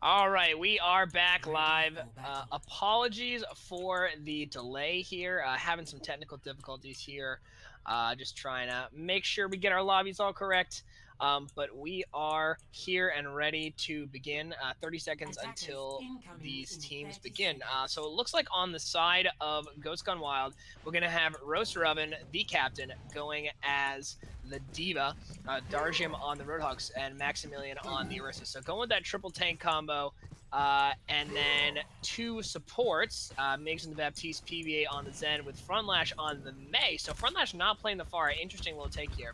All right, we are back live. Apologies for the delay here. Having some technical difficulties here. Just trying to make sure we get our lobbies all correct. But we are here and ready to begin. 30 seconds until these teams begin. So it looks like on the side of Ghost Gone Wild, we're going to have Roaster Oven, the captain, going as the Diva, Darjim on the Roadhogs, and Maximilian on the Orisa. So going with that triple tank combo, and then two supports, Migs and the Baptiste, PVA on the Zen with Frontlash on the Mei. So Frontlash not playing the Pharah. Interesting little take here.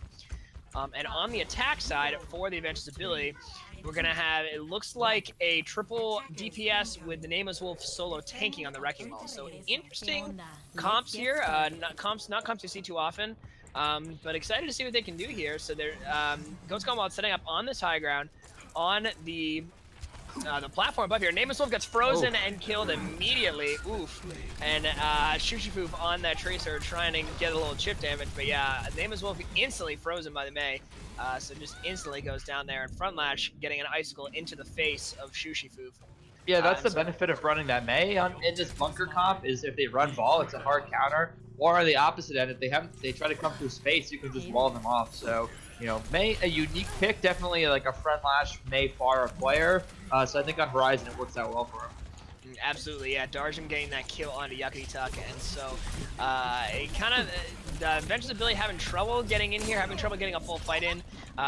And on the attack side for the Adventurous ability, we're going to have, it looks like a triple DPS with the Nameless Wolf solo tanking on the Wrecking Ball. So interesting comps here. Not comps you see too often. But excited to see what they can do here. So they're Ghost Gone Wild setting up on this high ground on the platform above here. Nameless Wolf gets frozen and killed immediately. Oof. And Shushifoof on that Tracer trying to get a little chip damage. But yeah, Nameless Wolf instantly frozen by the Mei. So just instantly goes down there. And Frontlash getting an icicle into the face of Shushifoof. Yeah, that's the benefit of running that Mei in this bunker comp, is if they run ball, it's a hard counter. Or on the opposite end, if they try to come through space, you can just wall them off. So, you know, Mei, a unique pick, definitely like a Frontlash Mei Pharah player. So I think on Horizon it works out well for him. Absolutely, yeah. Darjim getting that kill onto Yakety Tuck, and so it kind of the Adventurous ability having trouble getting in here, having trouble getting a full fight in.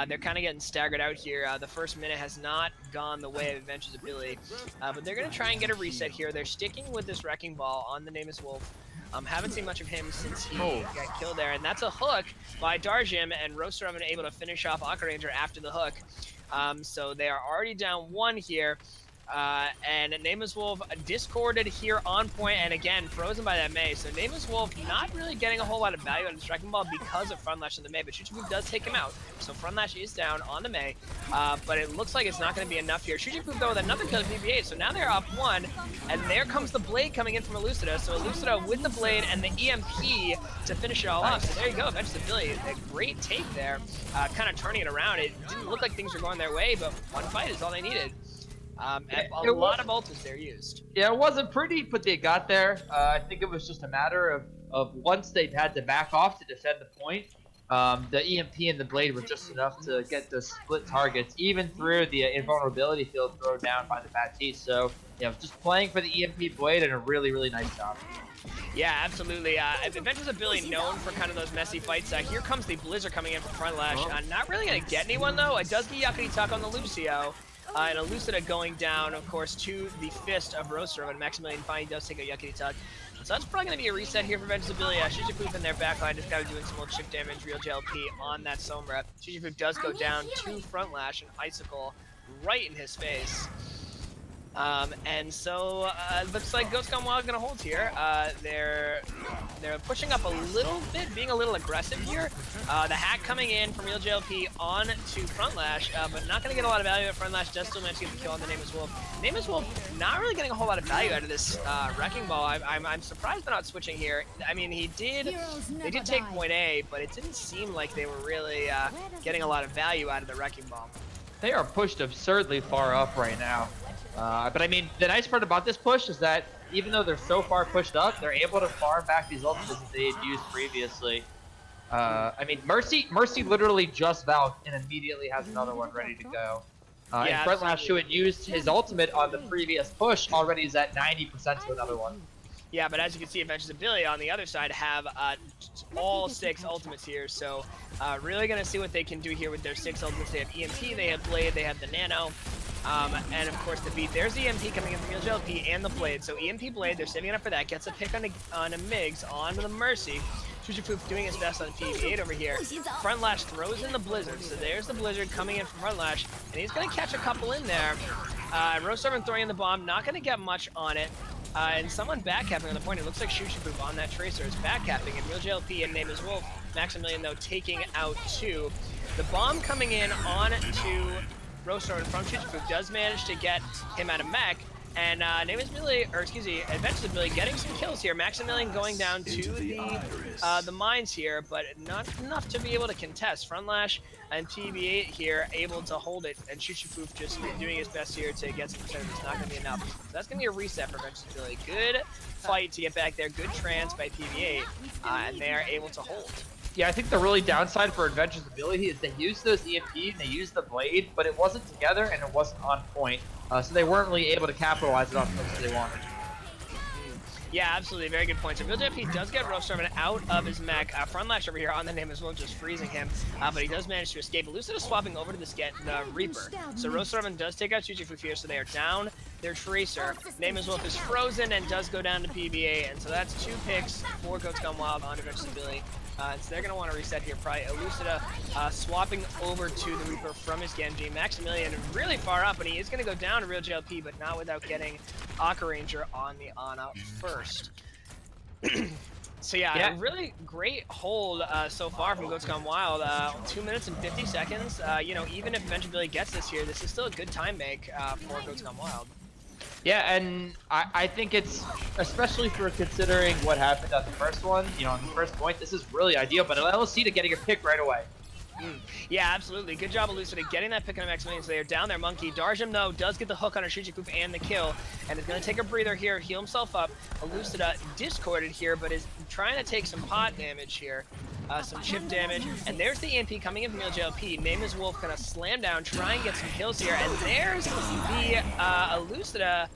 They're kind of getting staggered out here. The first minute has not gone the way of Adventurous ability, but they're going to try and get a reset here. They're sticking with this Wrecking Ball on the Nameless Wolf. Haven't seen much of him since he got killed there, and that's a hook by Darjim, and Roaster Oven able to finish off Aqua Ranger after the hook. So they are already down one here. And Nameless Wolf discorded here on point, and again frozen by that Mei. So Nameless Wolf not really getting a whole lot of value out of the Wrecking Ball because of Frontlash on the Mei, but Shushifoof does take him out. So Frontlash is down on the Mei, but it looks like it's not going to be enough here. Shushifoof though with another kill of PBA, so now they're up one, and there comes the Blade coming in from Elucida. So Elucida with the Blade and the EMP to finish it all off. So there you go, Adventurous ability. A great take there, kind of turning it around. It didn't look like things were going their way, but one fight is all they needed. And a lot of ults there used. Yeah, it wasn't pretty, but they got there. I think it was just a matter of once they had to back off to defend the point, the EMP and the Blade were just enough to get the split targets, even through the invulnerability field thrown down by the Baptiste. So, you know, just playing for the EMP Blade and a really, really nice job. Yeah, absolutely. Adventurous ability known for kind of those messy fights. Here comes the Blizzard coming in from Frontlash. Not really going to get anyone, though. It does get Yakety Tuck on the Lucio. And Elucida going down, of course, to the fist of Roaster, and Maximilian finally does take a Yakety Tuck. So that's probably going to be a reset here for Adventurous ability. Shushifoof in their backline just kind of doing some little chip damage, real JLP on that Sombra. Shushifoof does go down to Frontlash, and Icicle right in his face. And so looks like Ghost Gone Wild gonna hold here. They're pushing up a little bit, being a little aggressive here. The hack coming in from Real JLP on to Frontlash, but not gonna get a lot of value at Frontlash. Does still manage to get the kill on the Nameless Wolf. Nameless Wolf not really getting a whole lot of value out of this Wrecking Ball. I'm surprised they're not switching here. I mean, they did take point A, but it didn't seem like they were really getting a lot of value out of the Wrecking Ball. They are pushed absurdly far up right now. But I mean, the nice part about this push is that even though they're so far pushed up, they're able to farm back these ultimates that they had used previously. I mean, Mercy literally just Valk and immediately has another one ready to go. And Frontlash, who had used his ultimate on the previous push, already is at 90% to another one. Yeah, but as you can see, Adventurous ability on the other side have all 6 ultimates here, so really going to see what they can do here with their 6 ultimates. They have EMP, they have Blade, they have the Nano. And of course the beat. There's the EMP coming in from Real JLP and the Blade. So EMP Blade, they're saving it up for that. Gets a pick on a Migs on the Mercy. Shushifoof doing his best on PV8 over here. Frontlash throws in the Blizzard. So there's the Blizzard coming in from Frontlash, and he's going to catch a couple in there. Roaster Oven throwing in the bomb, not going to get much on it. And someone backcapping on the point. It looks like Shushifoof on that Tracer is backcapping, and Real JLP and Nameless Wolf. Maximilian though taking out 2. The bomb coming in on to Roaster Oven from Shushifoof does manage to get him out of mech, And name is Billy, or excuse me, Adventures of Billy getting some kills here. Maximilian going down to the mines here, but not enough to be able to contest. Frontlash and PB8 here able to hold it, and Chuchifoof just doing his best here to get some percent. It's not going to be enough. So that's going to be a reset for Adventures of Billy. Good fight to get back there. Good trans by PB8, and they are able to hold. Yeah, I think the really downside for Adventure's ability is they used those EMP and they used the blade, but it wasn't together and it wasn't on point. So they weren't really able to capitalize it off as they wanted. Yeah, absolutely. Very good point. So RealJP does get Roastarvin out of his mech. Frontlash over here on the name as well, just freezing him. But he does manage to escape. Lucid is swapping over to the Reaper. So Roastarvin does take out Chuchifoof here, so they are down their Tracer. Name as Wolf is frozen and does go down to PBA. And so that's 2 picks for Goats Gone Wild on Adventures of Billy. So they're going to want to reset here. Probably Elucida swapping over to the Reaper from his Genji. Maximilian really far up, and he is going to go down to Real JLP, but not without getting Aqua Ranger on the Ana first. So yeah, a really great hold so far from Goats Gone Wild. 2 minutes and 50 seconds. You know, even if Adventure Billy gets this here, this is still a good time make for Goats Gone Wild. Yeah, and I think it's, especially for considering what happened at the first one, you know, on the first point, this is really ideal, but LLC to getting a pick right away. Yeah, absolutely. Good job, Elucida, getting that pick on Maximilian. So they're down there. Monkey. Darjum, though, does get the hook on her Chuchifoof and the kill, and is going to take a breather here, heal himself up. Elucida discorded here, but is trying to take some pot damage here. Some chip damage, and there's the EMP coming in from JLP. Name is Wolf, gonna slam down, try and get some kills here, and there's the Elucida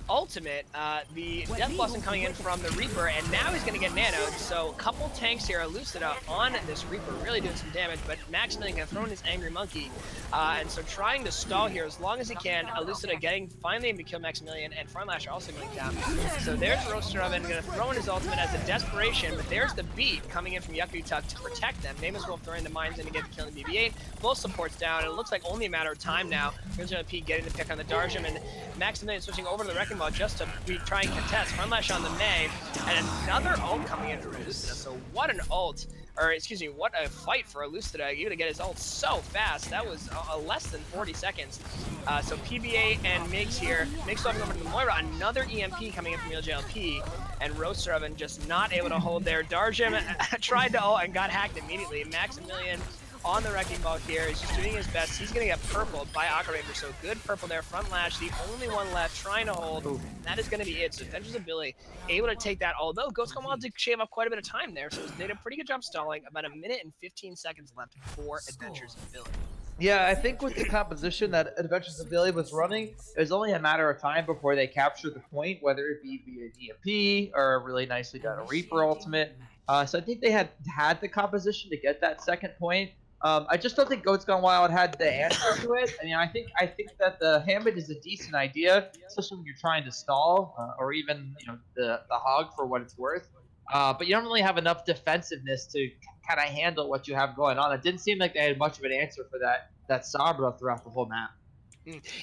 ultimate, the Death Blossom coming in from the Reaper, and now he's gonna get nanoed. So a couple tanks here, Elucida on this Reaper, really doing some damage, but Maximilian gonna throw in his Angry Monkey, and so trying to stall here as long as he can. Elucida finally able to kill Maximilian, and Frontlash also going down. So there's Roastarvin gonna throw in his ultimate as a desperation, but there's the beat coming in from Yakutak to protect them. Name is Wolf throwing the mines in to get the kill in BB-8. Both supports down, and it looks like only a matter of time now. RealJP getting the pick on the Darjum, and Maximilian switching over to the Wrecking Ball just to try and contest. Frontlash on the May, and another ult coming in from Elucida. So what an ult, or excuse me, what a fight for Elucida, able to get his ult so fast. That was less than 40 seconds. So PBA and Migs here. Migs swapping over to the Moira, another EMP coming in from JLP, and Roastarvin just not able to hold there. Darjum tried to ult and got hacked immediately. Maximilian on the Wrecking Ball here is just doing his best. He's going to get purpled by Aqua Ranger, so good purple there. Frontlash, the only one left, trying to hold. And that is going to be it. So Adventures of Billy able to take that, although Goats Gone Wild did shave off quite a bit of time there, so they did a pretty good job stalling. About 1 minute and 15 seconds left for Adventures of Billy. Yeah, I think with the composition that Adventures of Billy was running, it was only a matter of time before they captured the point, whether it be via DMP or a really nicely done Reaper ultimate. So I think they had the composition to get that second point. I just don't think Goats Gone Wild had the answer to it. I mean, I think that the Hammond is a decent idea, especially when you're trying to stall, or even the Hog for what it's worth. But you don't really have enough defensiveness to kind of handle what you have going on. It didn't seem like they had much of an answer for that Sabra throughout the whole map.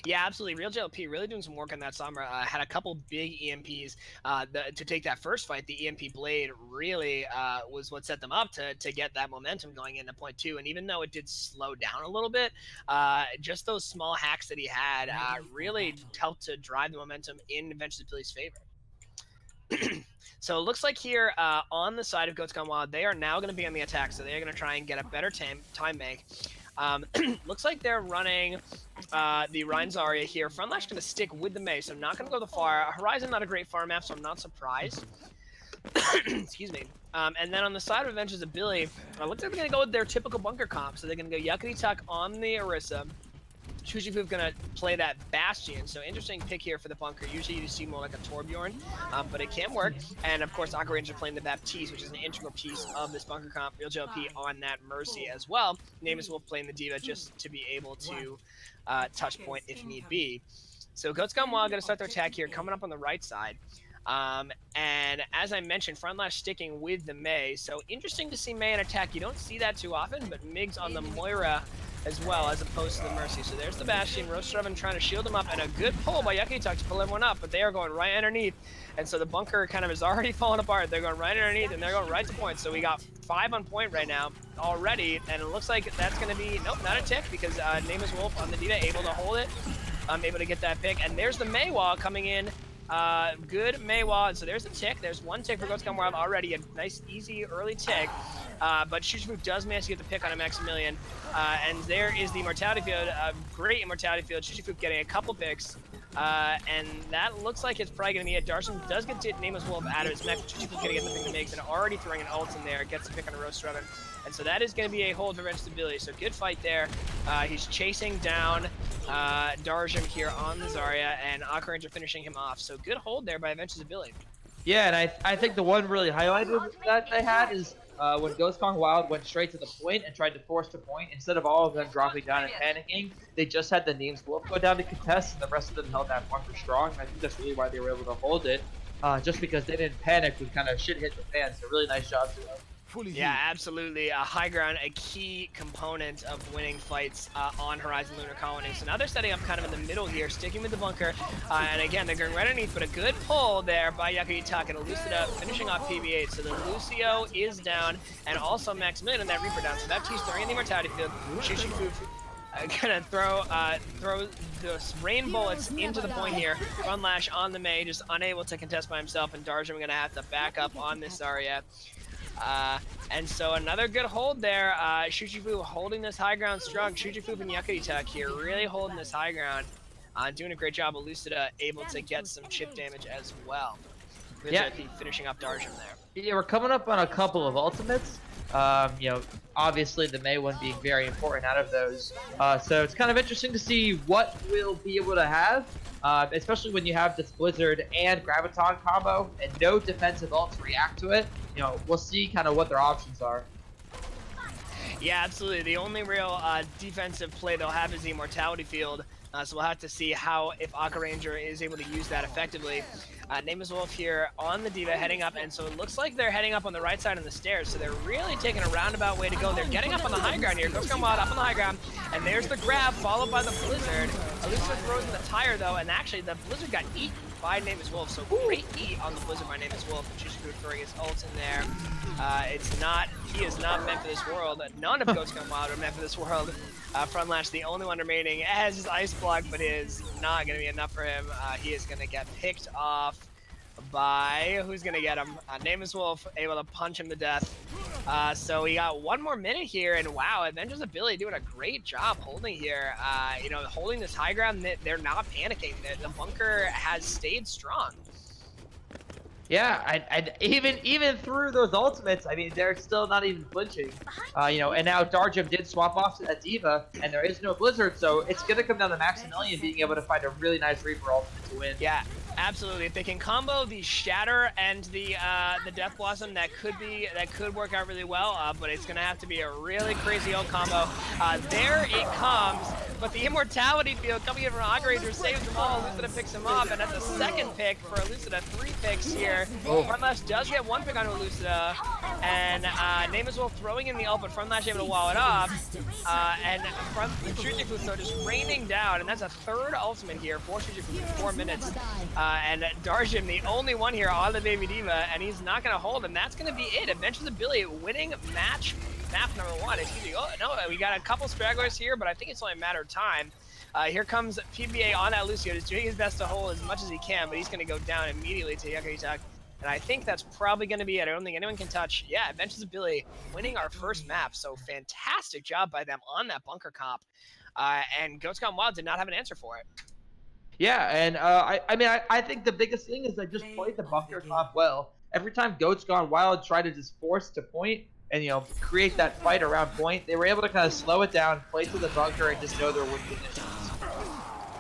Yeah, absolutely. Real JLP really doing some work on that Sombra. Had a couple big EMPs to take that first fight. The EMP Blade really was what set them up to get that momentum going into point 2. And even though it did slow down a little bit, just those small hacks that he had really helped to drive the momentum in Adventures of Billy's favor. So it looks like here on the side of Goats Gone Wild, they are now going to be on the attack. So they're going to try and get a better time make. Looks like they're running the Ryan Zarya here. Frontlash going to stick with the Mei, so not going to go the far. Horizon, not a great farm map, so I'm not surprised. Excuse me. And then on the side of Adventures of Billy, looks like they're going to go with their typical bunker comp. So they're going to go Yakari on the Orisa. Chuchifoof gonna play that Bastion, so interesting pick here for the bunker. Usually you see more like a Torbjorn, but it can work. And of course, Aqua Ranger playing the Baptiste, which is an integral piece of this bunker comp. Real JLP on that Mercy as well. Name is Wolf playing the Diva just to be able to touch point if need be. So Goats Gone Wild gonna start their attack here, coming up on the right side. And as I mentioned, Frontlash sticking with the Mei. So interesting to see Mei in attack. You don't see that too often, but Migs on the Moira as well, as opposed to the Mercy. So there's the Bastion, Roastarvin trying to shield him up, and a good pull by Yakutak to pull everyone up, but they are going right underneath, and so the bunker kind of is already falling apart. They're going right underneath, and they're going right to point, so we got 5 on point right now already, and it looks like that's going to be, nope, not a tick, because Name is Wolf on the Dita able to hold it. able to get that pick. And there's the PMAOWL coming in. Good PMAOWL. So there's the tick. There's one tick for Goats Gone Wild already. A nice, easy, early tick. But Shujifu does manage to get the pick on a Maximilian. And there is the Immortality Field. Great Immortality Field. Shujifu getting a couple picks. And that looks like it's probably going to be it. Darshan does get to Nameless Wolf out of his mech. Shujifu's going to get the thing to make, and already throwing an ult in there. Gets a pick on a Roast Rubbin. And so that is going to be a hold for Venge Stability. So good fight there. He's chasing down Darjam here on the Zarya, and Aqua Ranger finishing him off. So good hold there by Venge's ability. Yeah, and I think the one really highlighted that they had is when Ghost Kong Wild went straight to the point and tried to force the point. Instead of all of them dropping down and panicking, they just had the Names Wolf go down to contest, and the rest of them held that bunker strong. And I think that's really why they were able to hold it, just because they didn't panic when kind of shit hit the fans. So really nice job to them. Yeah, absolutely. High ground, a key component of winning fights on Horizon Lunar Colony. So now they're setting up kind of in the middle here, sticking with the bunker. And again, they're going right underneath, but a good pull there by Yakuritaka to loosen it up, finishing off PB8. So the Lucio is down, and also Maximilian and that Reaper down. So Baptiste throwing in the Immortality Field. Shishifu gonna throw the rain bullets into the point here. Run Lash on the Mei, just unable to contest by himself, and Darjam gonna have to back up on this Zarya. And so another good hold there. Shujifu holding this high ground strong. Shujifu and Yakuritaka here really holding this high ground. Doing a great job. Elucida able to get some chip damage as well. Yeah. Finishing up Darjam there. Yeah, we're coming up on a couple of ultimates. You know, obviously the Mei one being very important out of those. So it's kind of interesting to see what we'll be able to have, especially when you have this Blizzard and Graviton combo and no defensive ult to react to it. You know, we'll see kind of what their options are. Yeah, absolutely. The only real defensive play they'll have is the Immortality Field. So we'll have to see how, if Aqua Ranger is able to use that effectively. Nameless Wolf here on the D.Va heading up, and so it looks like they're heading up on the right side of the stairs, so they're really taking a roundabout way to go. They're getting up on the high ground here. Ghost Gone Wild up on the high ground, and there's the grab, followed by the Blizzard. Elucida throws in the tire, though, and actually the Blizzard got eaten by Nameless Wolf, so great eat on the Blizzard by Nameless Wolf. Shujifu throwing his ult in there. He is not meant for this world. None of Ghost Gone Wild are meant for this world. Front Lash, the only one remaining, has his Ice Block, but it is not going to be enough for him. He is going to get picked off by, who's going to get him? Nameless Wolf, able to punch him to death. So we got one more minute here, and wow, Avengers Ability doing a great job holding here. You know, holding this high ground, they're not panicking. The bunker has stayed strong. Yeah, even through those ultimates, I mean, they're still not even flinching. You know, and now Darjam did swap off to that D.Va, and there is no Blizzard, so it's gonna come down to Maximilian being able to find a really nice Reaper ultimate to win. Yeah, absolutely. If they can combo the Shatter and the Death Blossom, that could work out really well. But it's gonna have to be a really crazy old combo. There it comes. But the Immortality Field coming in from Aqua Ranger saves them all. Elucida picks him up, and that's the second pick for Elucida. 3 picks here. Frontlash does get 1 pick on Elucida, and Nameless Wolf throwing in the ult, but Frontlash able to wall it off. And Shujifu so just raining down, and that's a 3rd ultimate here for Shujifu in 4 minutes. And Darjam, the only one here on the Baby D.Va, and he's not going to hold, and that's going to be it. Adventures Ability winning map number 1. Excuse me. Oh, no, we got a couple stragglers here, but I think it's only a matter of time. Here comes PBA on that Lucio, just doing his best to hold as much as he can, but he's going to go down immediately to Yakuritaka. And I think that's probably going to be it. I don't think anyone can touch. Yeah, Adventures Ability winning our first map, so fantastic job by them on that bunker comp. And Ghost Gone Wild did not have an answer for it. Yeah, and I think the biggest thing is they just played the bunker comp well. Every time Goats Gone Wild tried to just force to point and, you know, create that fight around point, they were able to kind of slow it down, play to the bunker, and just know their win conditions.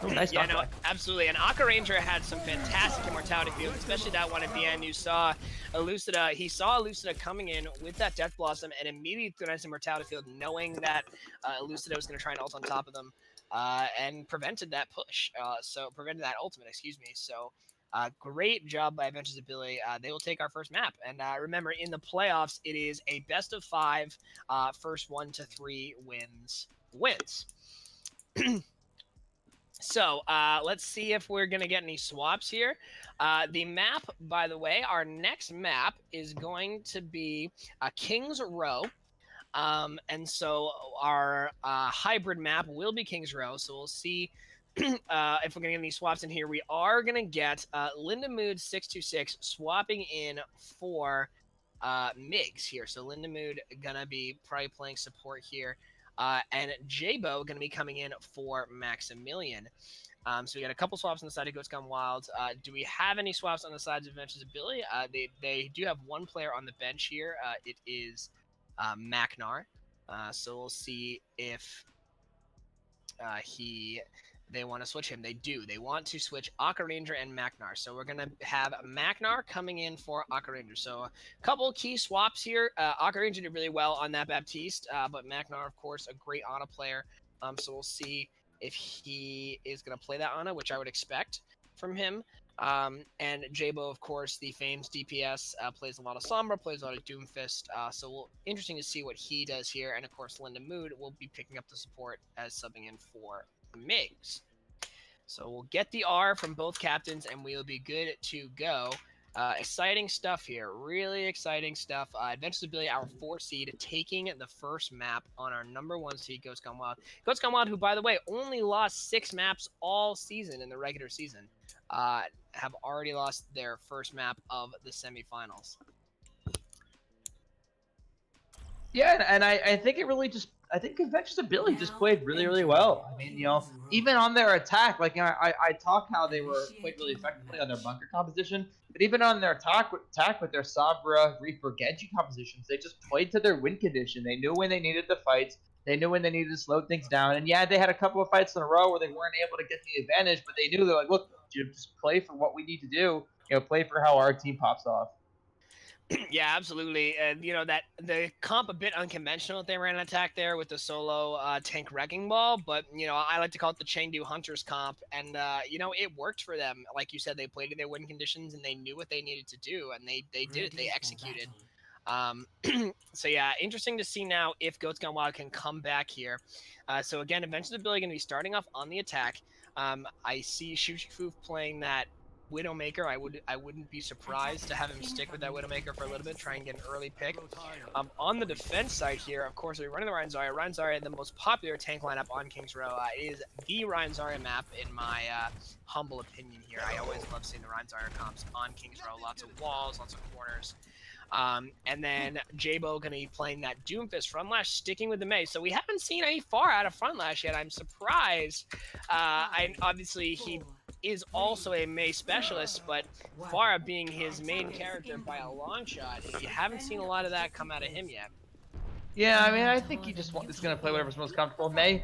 Oh, nice. Yeah, no, absolutely. And Aqua Ranger had some fantastic Immortality Field, especially that one at the end. You saw Elucida. He saw Elucida coming in with that Death Blossom and immediately threw his Immortality Field, knowing that Elucida was going to try and ult on top of them, and prevented that push. Prevented that ultimate, excuse me. So great job by Adventures Ability. They will take our first map. And remember, in the playoffs, it is a best of 5. First 1 to 3 wins. So let's see if we're going to get any swaps here. The map, by the way, our next map is going to be King's Row. And so our hybrid map will be King's Row. So we'll see if we're gonna get any swaps in here, we are gonna get Linda Mood 626 swapping in for Migs here. So Linda Mood gonna be probably playing support here, and Jabo gonna be coming in for Maximilian. So we got a couple swaps on the side of Ghost Gone Wild. Do we have any swaps on the sides of Adventures Ability? They do have one player on the bench here. It is Macnar. So we'll see if they want to switch him. They do. They want to switch Aka Ranger and Macnar. So we're going to have Macnar coming in for Aka Ranger. So a couple key swaps here. Aka Ranger did really well on that Baptiste, but Macnar, of course, a great Ana player. So we'll see if he is going to play that Ana, which I would expect from him. And Jabo, of course, the famed DPS, plays a lot of Sombra, plays a lot of Doomfist. So interesting to see what he does here. And of course, Linda Mood will be picking up the support as subbing in for Migs. So we'll get the R from both captains, and we will be good to go. Exciting stuff here. Really exciting stuff. Adventures Ability, our 4 seed, taking the first map on our number 1 seed, Ghost Gone Wild. Ghost Gone Wild, who, by the way, only lost 6 maps all season in the regular season, have already lost their first map of the semifinals. Yeah, and I think it really just I think Adventures Ability just played really, really well. I mean, even on their attack, like I talk how they were played really effectively on their bunker composition, but even on their attack with their Sombra, Reaper, Genji compositions, they just played to their win condition. They knew when they needed the fights. They knew when they needed to slow things down. And yeah, they had a couple of fights in a row where they weren't able to get the advantage, but they knew they're like, look, just play for what we need to do. Play for how our team pops off. Yeah, absolutely. And that the comp a bit unconventional. They ran an attack there with the solo tank wrecking ball, but I like to call it the Chengdu Hunters comp, and it worked for them. Like you said, they played to their win conditions, and they knew what they needed to do, and they did it. They executed. So yeah, interesting to see now if Goats Gone Wild can come back here. So again, Adventures Ability going to be starting off on the attack. I see Shushifoof playing that Widowmaker. I wouldn't be surprised to have him stick with that Widowmaker for a little bit, try and get an early pick. On the defense side here, of course, we're running the Ryan Zarya. Ryan Zarya, the most popular tank lineup on Kings Row, is the Ryan Zarya map in my humble opinion here. I always love seeing the Ryan Zarya comps on Kings Row. Lots of walls, lots of corners. And then Jabo going to be playing that Doomfist Frontlash, sticking with the Mei. So we haven't seen any far out of Frontlash yet. I'm surprised. Obviously, he is also a Mei specialist, but Farah being his main character by a long shot, you haven't seen a lot of that come out of him yet. Yeah, I mean, I think he just is going to play whatever's most comfortable. Mei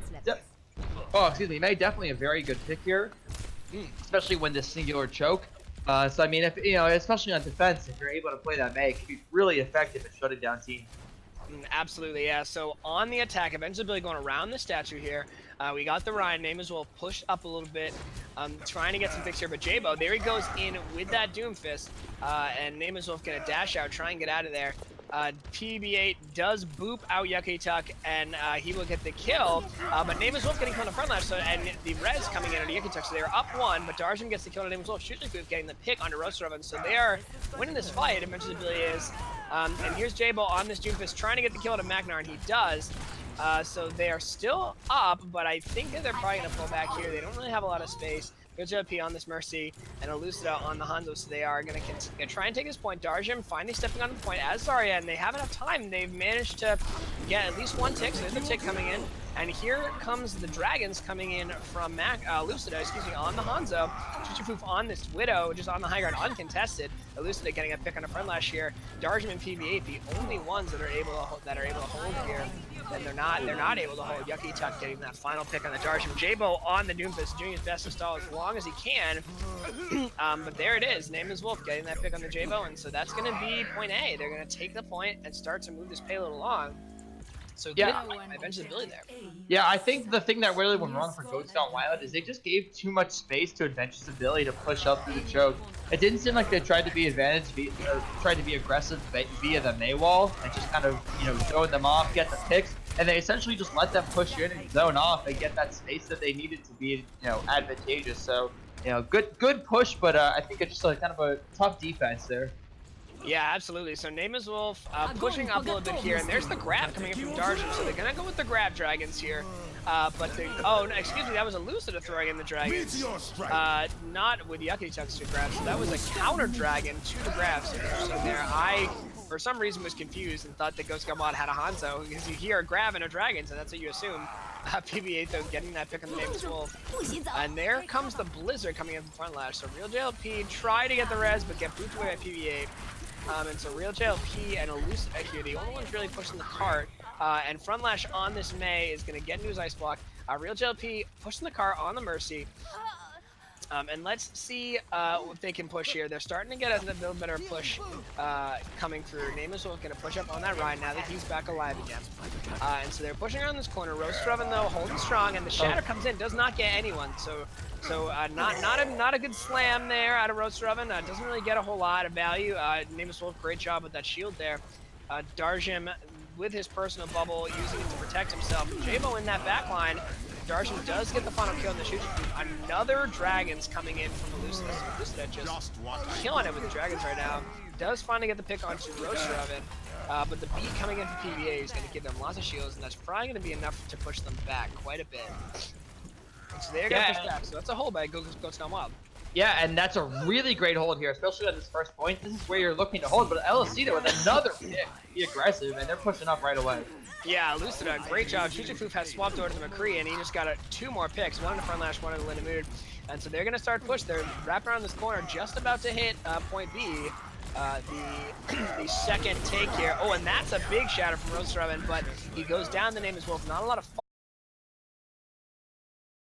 Mei definitely a very good pick here, especially when this singular choke. So I mean, if especially on defense, if you're able to play that Mei, it can be really effective at shutting down teams. Absolutely, yeah. So on the attack, Adventures Ability going around the statue here. We got the Ryan name as well, pushed up a little bit, trying to get some picks here. But Jabo, there he goes in with that Doomfist, and Name as well gonna dash out, try and get out of there. PB8 does boop out Yucky Tuck, and he will get the kill. But Name as well getting killed on the front line, so and the res coming in on Yucky Tuck, so they are up 1. But Darjin gets the kill on Name as well. Shushifoof getting the pick onto Roaster Oven, so they are winning this fight. Adventures Ability is. And here's Jabo on this Doomfist trying to get the kill to Magnar, and he does. So they are still up, but I think that they're probably going to pull back here. They don't really have a lot of space. Good job P on this Mercy, and Elucida on the Hanzo, so they are going to try and take this point. Darjin finally stepping on the point as Zarya, and they have enough time. They've managed to get at least 1 tick, so there's a tick coming in. And here comes the Dragons coming in from Elucida, on the Hanzo. Shushifoof on this Widow, just on the high ground, uncontested. Elucida getting a pick on a front lash here. Darjin and PB8, the only ones that are able to hold here. And they're not able to hold. Yucky Tuck getting that final pick on the Darjin. Jabo on the Doomfist, doing his best to stall as long as he can. But there it is. Name is Wolf getting that pick on the Jabo, and so that's going to be point A. They're going to take the point and start to move this payload along. So yeah, Adventures Ability there. Yeah, I think the thing that really went wrong for Ghost Gone Wild is they just gave too much space to Adventures Ability to push up through the choke. It didn't seem like they tried to be aggressive via the Mei wall and just kind of throwing them off, get the picks, and they essentially just let them push in and zone off and get that space that they needed to be advantageous. So good push, but I think it's just kind of a tough defense there. Yeah, absolutely. So Name is Wolf pushing up a little bit here, and there's the grab coming in from Darjin, so they're going to go with the grab Dragons here. But oh, no, excuse me, that was a Lucida throwing in the dragons. Not with Yucky Chucks to grab. So that was a counter dragon to the grabs. So there, I for some reason was confused and thought that Ghost Gumod had a Hanzo because you hear a grab and a dragon, so that's what you assume. PBA though getting that pick on the Nameless Wolf. And there comes the Blizzard coming in from front lash. So Real JLP try to get the res, but get booped away by PBA. And so Real JLP and Elucida here, the only ones really pushing the cart. And front lash on this May is going to get into his ice block. Real JLP pushing the cart on the Mercy. And let's see if they can push here. They're starting to get a little better push coming through. Nameless Wolf going to push up on that ride now that he's back alive again. And so they're pushing around this corner. Roastrovin though holding strong, and the Shatter comes in, does not get anyone. So not a good slam there out of Roastrovin. Doesn't really get a whole lot of value. Nameless Wolf, great job with that shield there. Darjim with his personal bubble, using it to protect himself. Jabo in that backline. Darjim does get the final kill in the shooting group. Another Dragons coming in from Elucida. So Elucida just killing it with the Dragons right now. Does finally get the pick onto Roastrovin. But the beat coming in from PBA is going to give them lots of shields, and that's probably going to be enough to push them back quite a bit. So they're going to push back. So that's a hold by Ghost Gone Wild. Yeah, and that's a really great hold here, especially at this first point. This is where you're looking to hold, but LSC with another pick. Be aggressive, and they're pushing up right away. Yeah, Lucida, great job. Chujifoof has swapped over to McCree, and he just got two more picks, one in the front lash, one in the Linda Mood. And so they're going to start push. They're wrapping around this corner, just about to hit point B. The second take here. Oh, and that's a big shatter from Roastrovin, but he goes down. The Nameless Wolf. Not a lot of